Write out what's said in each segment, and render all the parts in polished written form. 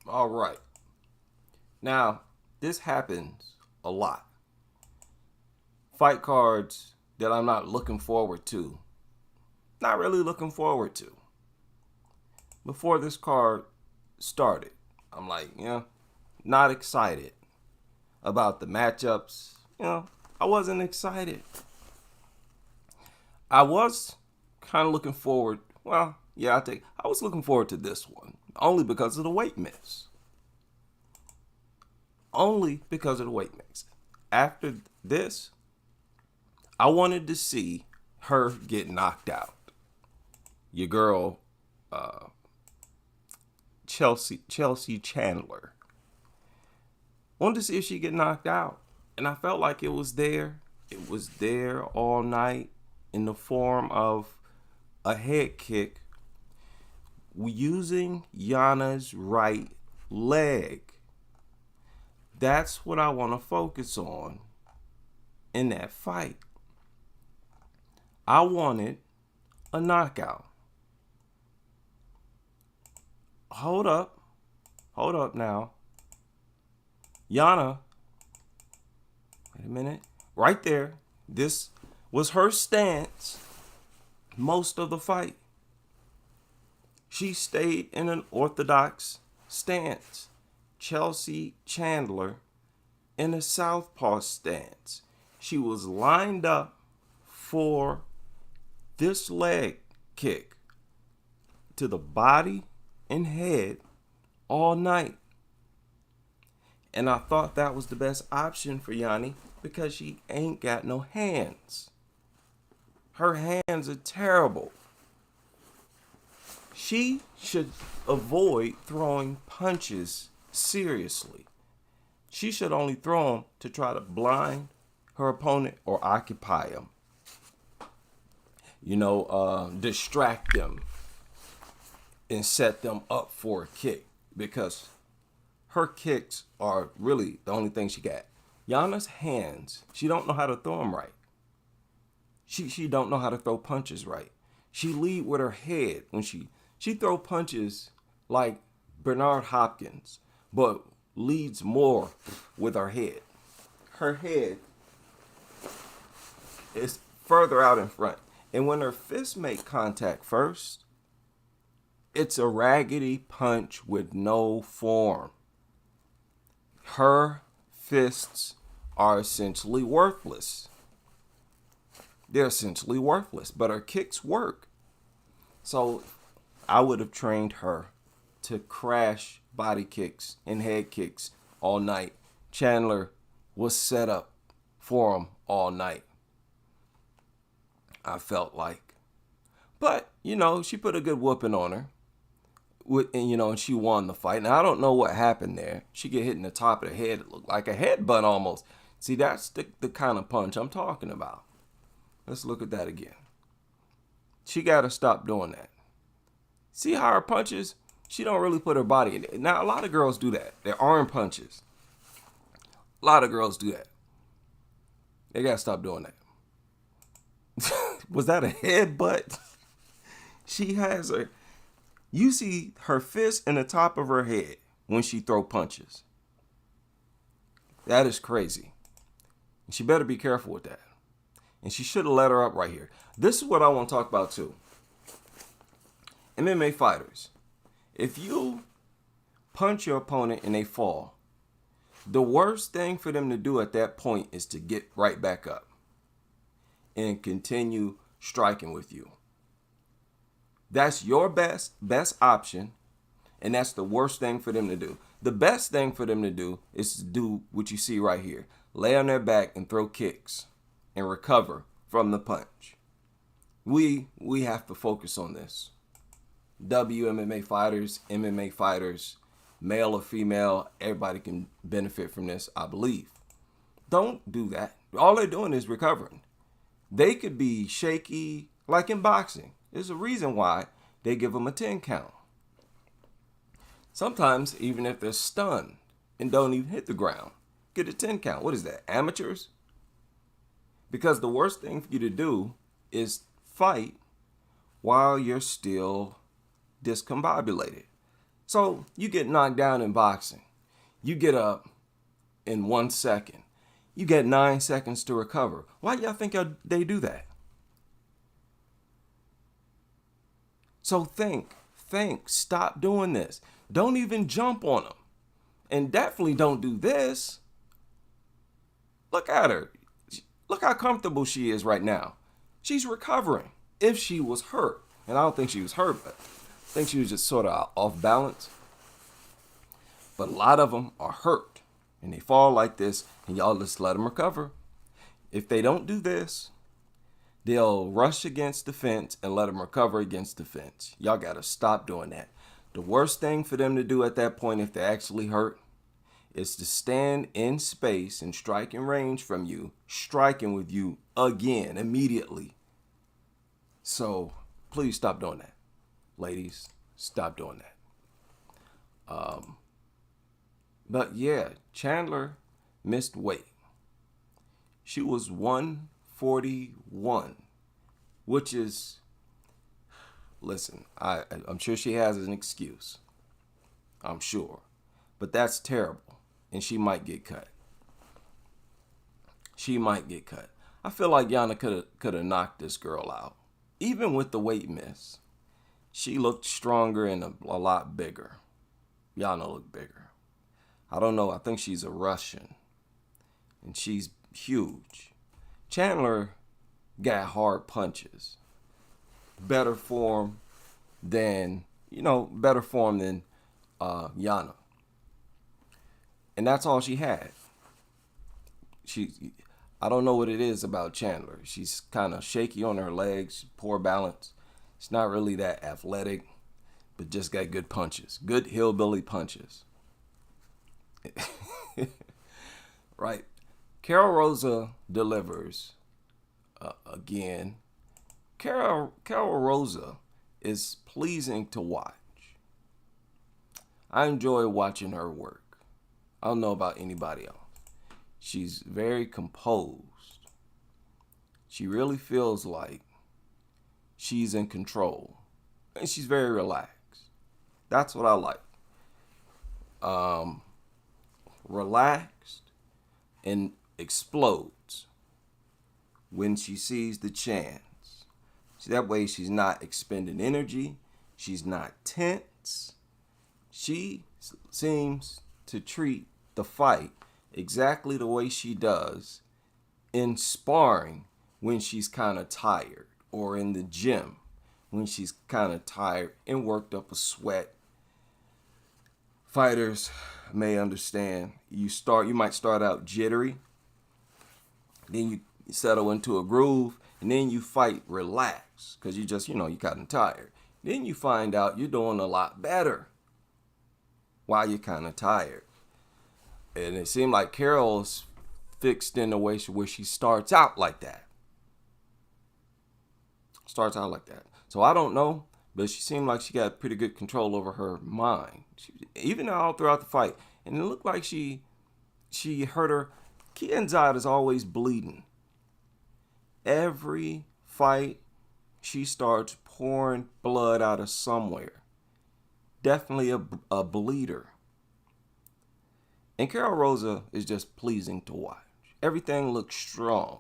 All right. Now, this happens a lot. Fight cards that I'm not looking forward to. Not really looking forward to. Before this card started, I'm like, not excited about the matchups. I wasn't excited. I was kind of looking forward. Well, yeah, I was looking forward to this one only because of the weight miss. Only because of the weight mix. After this, I wanted to see her get knocked out. Your girl, uh, Chelsea Chandler. Wanted to see if she get knocked out, and I felt like it was there. It was there all night in the form of a head kick using Yana's right leg. That's what I want to focus on in that fight. I wanted a knockout. Hold up. Hold up now. Yana, wait a minute. Right there. This was her stance most of the fight. She stayed in an orthodox stance. Chelsea Chandler in a southpaw stance. She was lined up for this leg kick to the body and head all night. And I thought that was the best option for Yanni because she ain't got no hands. Her hands are terrible. She should avoid throwing punches seriously. She should only throw them to try to blind her opponent or occupy them. Distract them and set them up for a kick because her kicks are really the only thing she got. Yana's hands, she don't know how to throw them right. She don't know how to throw punches right. She lead with her head when she throw punches like Bernard Hopkins, but leads more with her head. Her head is further out in front. And when her fists make contact first, it's a raggedy punch with no form. Her fists are essentially worthless. They're essentially worthless, but her kicks work. So I would have trained her to crash body kicks and head kicks all night. Chandler was set up for them all night. I felt like. But, she put a good whooping on her. And she won the fight. Now, I don't know what happened there. She get hit in the top of the head. It looked like a headbutt almost. See, that's the kind of punch I'm talking about. Let's look at that again. She got to stop doing that. See how her punches, she don't really put her body in it. Now, a lot of girls do that. They're arm punches. A lot of girls do that. They got to stop doing that. Was that a headbutt? She has her. You see her fist in the top of her head when she throw punches. That is crazy. She better be careful with that. And she should have let her up right here. This is what I want to talk about too. MMA fighters. If you punch your opponent and they fall, the worst thing for them to do at that point is to get right back up and continue striking with you. That's your best option, and that's the worst thing for them to do. The best thing for them to do is to do what you see right here. Lay on their back and throw kicks and recover from the punch. We have to focus on this. WMMA fighters, MMA fighters, male or female, everybody can benefit from this, I believe. Don't do that. All they're doing is recovering. They could be shaky, like in boxing. There's a reason why they give them a 10 count. Sometimes, even if they're stunned and don't even hit the ground, get a 10 count. What is that, amateurs? Because the worst thing for you to do is fight while you're still discombobulated. So you get knocked down in boxing. You get up in 1 second. You get 9 seconds to recover. Why do y'all think they do that? So think, stop doing this. Don't even jump on them. And definitely don't do this. Look at her. Look how comfortable she is right now. She's recovering. If she was hurt, and I don't think she was hurt, but I think she was just sort of off balance. But a lot of them are hurt, and they fall like this, and y'all just let them recover. If they don't do this, they'll rush against the fence and let them recover against the fence. Y'all got to stop doing that. The worst thing for them to do at that point, if they're actually hurt, is to stand in space and striking range from you, striking with you again, immediately. So please stop doing that. Ladies, stop doing that. But yeah, Chandler missed weight. She was 141, which is, listen, I'm sure she has an excuse. I'm sure. But that's terrible. And she might get cut. She might get cut. I feel like Yana could have knocked this girl out. Even with the weight miss, she looked stronger and a lot bigger. Yana looked bigger. I don't know. I think she's a Russian. And she's huge. Chandler got hard punches. Better form than Yana. And that's all she had. I don't know what it is about Chandler. She's kind of shaky on her legs, poor balance. She's not really that athletic, but just got good punches, good hillbilly punches. Right. Karol Rosa delivers again. Karol Rosa is pleasing to watch. I enjoy watching her work. I don't know about anybody else. She's very composed. She really feels like she's in control. And she's very relaxed. That's what I like. Relaxed and explodes when she sees the chance. So that way she's not expending energy. She's not tense. She seems to treat the fight exactly the way she does in sparring when she's kind of tired, or in the gym when she's kind of tired and worked up a sweat. Fighters may understand. You might start out jittery, then you settle into a groove, and then you fight relaxed because you just, you're kind of tired. Then you find out you're doing a lot better while you're kind of tired. And it seemed like Karol's fixed in a way where she starts out like that. So I don't know, but she seemed like she got pretty good control over her mind. Even all throughout the fight. And it looked like she hurt her. Kienzad is always bleeding. Every fight, she starts pouring blood out of somewhere. Definitely a bleeder. And Karol Rosa is just pleasing to watch. Everything looks strong.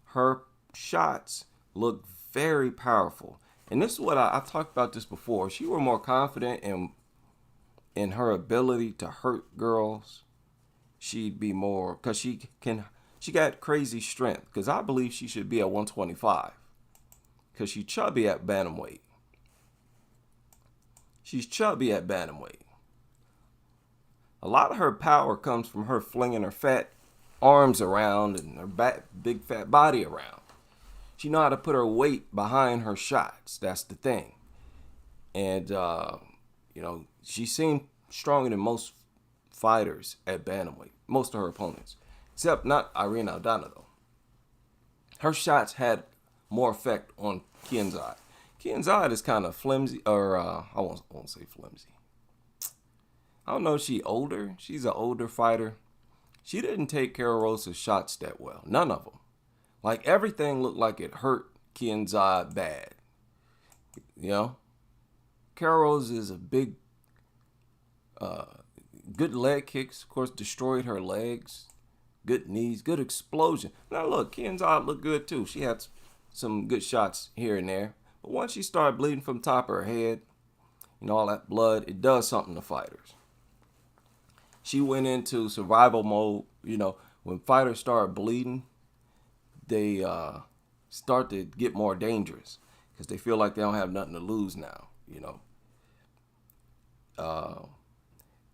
Her shots look very powerful. And this is what I've talked about this before. If she were more confident in her ability to hurt girls, she'd be more, because she got crazy strength. Because I believe she should be at 125. Because she's chubby at bantamweight. A lot of her power comes from her flinging her fat arms around and her big fat body around. She know how to put her weight behind her shots. That's the thing. And, she seemed stronger than most fighters at bantamweight. Most of her opponents. Except not Irene Aldana, though. Her shots had more effect on Kienzad. Kienzad is kind of flimsy, or I won't say flimsy. I don't know if she's older. She's an older fighter. She didn't take Karol Rosa's shots that well. None of them. Like, everything looked like it hurt Kienzad bad. Karol Rosa is a big Uh, Good leg kicks, of course, destroyed her legs. Good knees, good explosion. Now look, Kenza looked good too. She had some good shots here and there. But once she started bleeding from the top of her head, all that blood, it does something to fighters. She went into survival mode. When fighters start bleeding, they start to get more dangerous because they feel like they don't have nothing to lose now.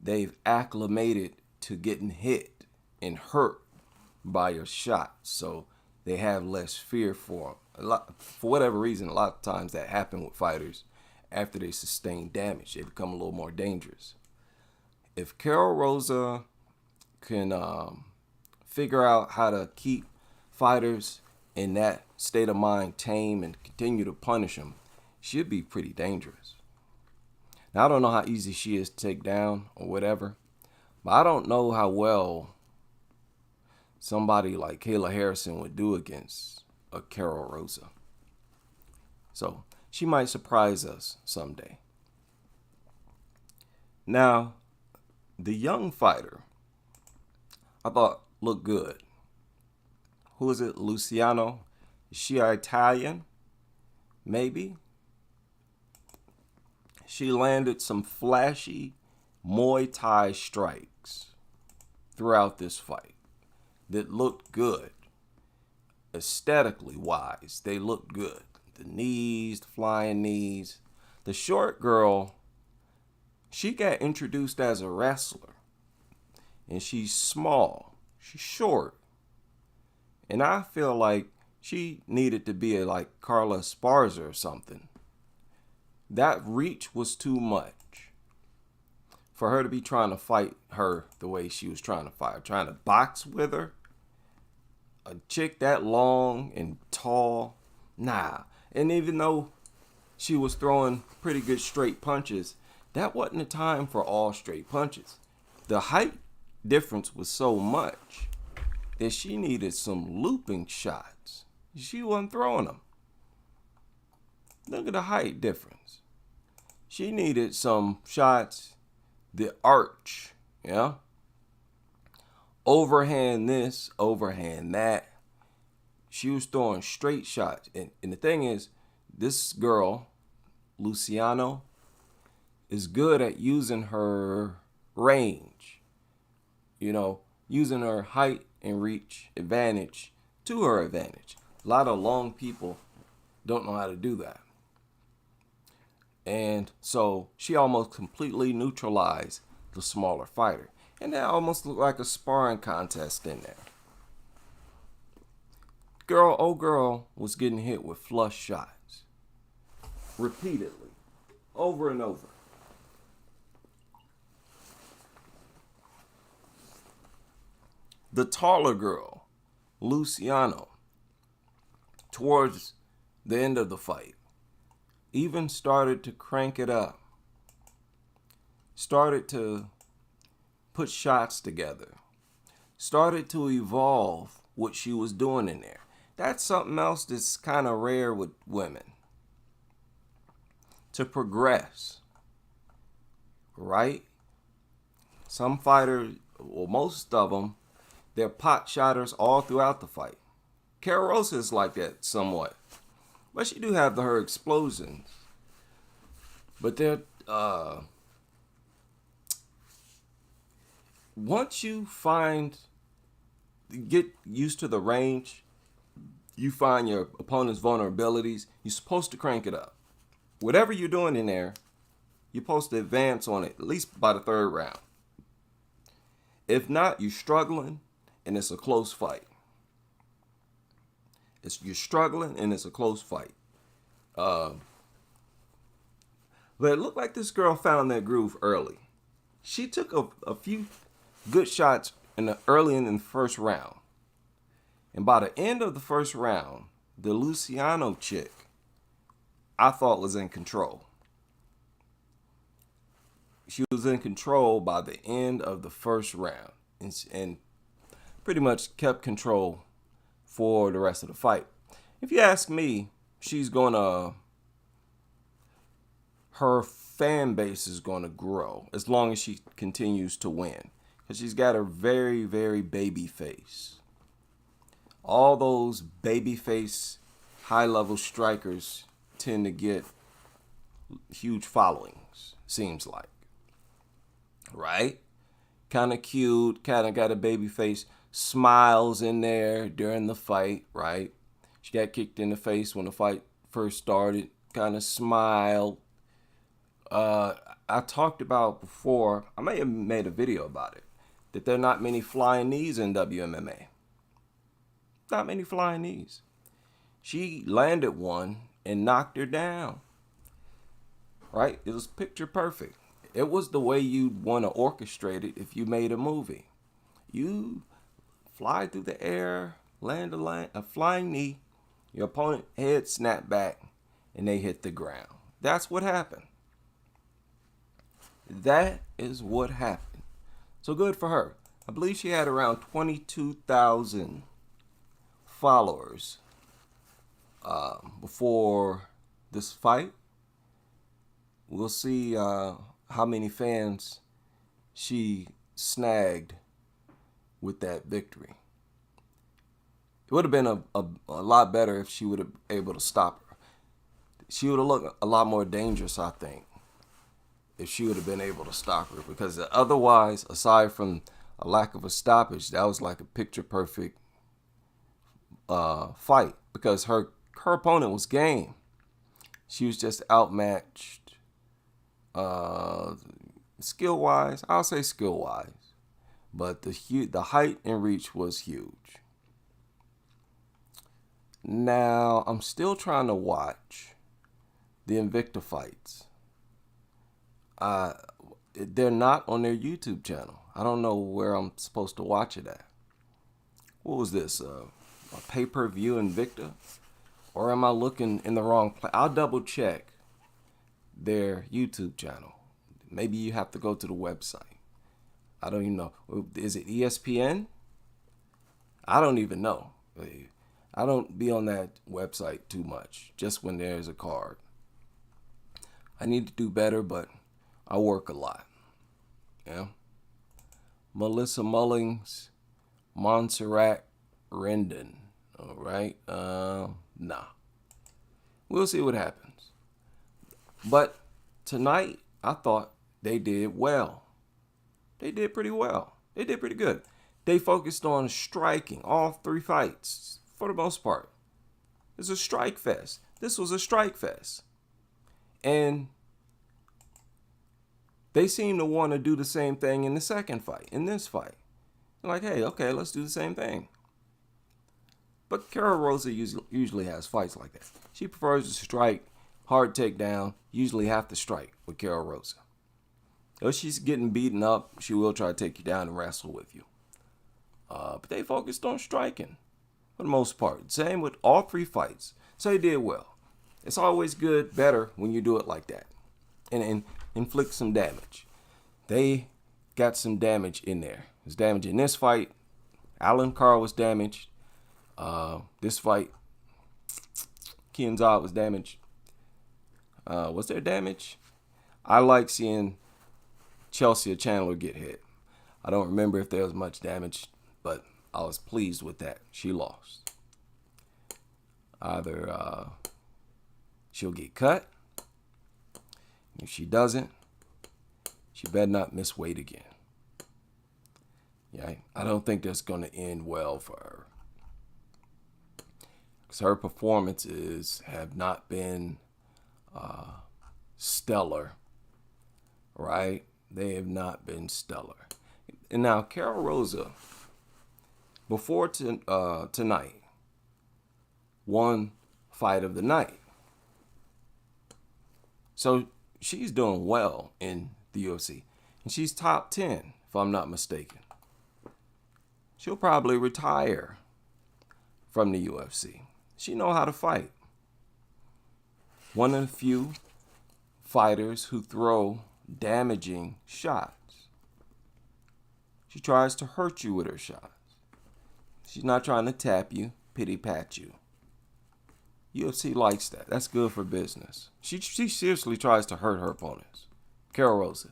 They've acclimated to getting hit and hurt by your shot, so they have less fear for them. For whatever reason, a lot of times that happens with fighters after they sustain damage. They become a little more dangerous. If Karol Rosa can figure out how to keep fighters in that state of mind tame and continue to punish them, she'd be pretty dangerous. Now, I don't know how easy she is to take down or whatever, but I don't know how well somebody like Kayla Harrison would do against a Karol Rosa. So she might surprise us someday. Now, the young fighter, I thought looked good. Who is it? Luciano? Is she Italian? Maybe. She landed some flashy Muay Thai strikes throughout this fight that looked good. Aesthetically wise, they looked good. The knees, the flying knees. The short girl, she got introduced as a wrestler. And she's small. She's short. And I feel like she needed to be like Carla Esparza or something. That reach was too much for her to be trying to fight her the way she was trying to fight her, trying to box with her. A chick that long and tall, nah. And even though she was throwing pretty good straight punches, that wasn't the time for all straight punches. The height difference was so much that she needed some looping shots. She wasn't throwing them. Look at the height difference. She needed some shots, the arch, overhand this, overhand that. She was throwing straight shots. And the thing is, this girl, Luciano, is good at using her range. Using her height and reach advantage to her advantage. A lot of long people don't know how to do that. And so she almost completely neutralized the smaller fighter. And that almost looked like a sparring contest in there. Old girl was getting hit with flush shots. Repeatedly. Over and over. The taller girl, Luciano, towards the end of the fight, even started to crank it up. Started to put shots together. Started to evolve what she was doing in there. That's something else that's kind of rare with women. To progress. Right? Some fighters, well, most of them, they're pot shotters all throughout the fight. Karol Rosa is like that somewhat. But she do have her explosions. But they're once you get used to the range, you find your opponent's vulnerabilities, you're supposed to crank it up. Whatever you're doing in there, you're supposed to advance on it, at least by the third round. If not, you're struggling, and it's a close fight. You're struggling, and it's a close fight. But it looked like this girl found that groove early. She took a few good shots early in the first round. And by the end of the first round, the Luciano chick, I thought was in control. She was in control by the end of the first round and pretty much kept control for the rest of the fight. If you ask me, her fan base is going to grow as long as she continues to win. Because she's got a very, very baby face. All those baby face, high-level strikers tend to get huge followings, seems like. Right? Kind of cute, kind of got a baby face, smiles in there during the fight, right? She got kicked in the face when the fight first started, kind of smiled. I talked about before, I may have made a video about it, that there are not many flying knees in WMMA. Not many flying knees. She landed one and knocked her down. Right? It was picture perfect. It was the way you'd want to orchestrate it if you made a movie. You fly through the air, land a flying knee, your opponent head snap back, and they hit the ground. That's what happened. That is what happened. So good for her. I believe she had around 22,000 followers before this fight. We'll see how many fans she snagged with that victory. It would have been a lot better if she would have been able to stop her. She would have looked a lot more dangerous, I think, if she would have been able to stop her. Because otherwise, aside from a lack of a stoppage, that was like a picture-perfect fight. Because her opponent was game. She was just outmatched skill-wise. I'll say skill-wise. But the height and reach was huge. Now, I'm still trying to watch the Invicta fights. They're not on their YouTube channel. I don't know where I'm supposed to watch it at. What was this? A pay-per-view Invicta? Or am I looking in the wrong place? I'll double check their YouTube channel. Maybe you have to go to the website. I don't even know. Is it ESPN? I don't even know. I don't be on that website too much, just when there's a card. I need to do better, but I work a lot. Yeah. Melissa Mullings, Montserrat Rendon. All right. Nah. We'll see what happens. But tonight, I thought they did well. They did pretty well. They did pretty good. They focused on striking all three fights for the most part. It's a strike fest. This was a strike fest. And they seem to want to do the same thing in the second fight, in this fight. They're like, hey, okay, let's do the same thing. But Karol Rosa usually has fights like that. She prefers to strike, hard takedown, usually have to strike with Karol Rosa. If she's getting beaten up, she will try to take you down and wrestle with you. But they focused on striking for the most part. Same with all three fights. So they did well. It's always better when you do it like that. And inflict some damage. They got some damage in there. There's damage in this fight. Alan Carr was damaged. This fight, Kianzad was damaged. Was there damage? I like seeing Chelsea or Chandler get hit. I don't remember if there was much damage, but I was pleased with that. She lost. Either she'll get cut. If she doesn't, she better not miss weight again. Yeah, I don't think that's going to end well for her. Because her performances have not been stellar, right? They have not been stellar. And now, Karol Rosa, before tonight, won fight of the night. So she's doing well in the UFC. And she's top 10, if I'm not mistaken. She'll probably retire from the UFC. She knows how to fight. One of the few fighters who throw damaging shots. She tries to hurt you with her shots. She's not trying to tap you, pity pat you. UFC likes that. That's good for business. She seriously tries to hurt her opponents. Karol Rosa.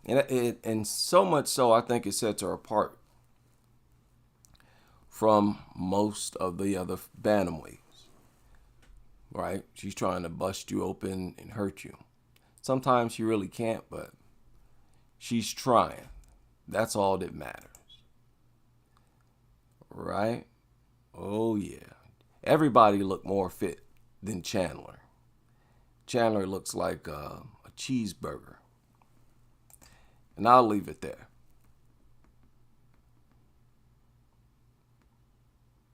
And so much so, I think it sets her apart from most of the other bantamweights. Right? She's trying to bust you open and hurt you. Sometimes she really can't, but she's trying. That's all that matters. Right? Oh, yeah. Everybody looked more fit than Chandler. Chandler looks like a cheeseburger. And I'll leave it there.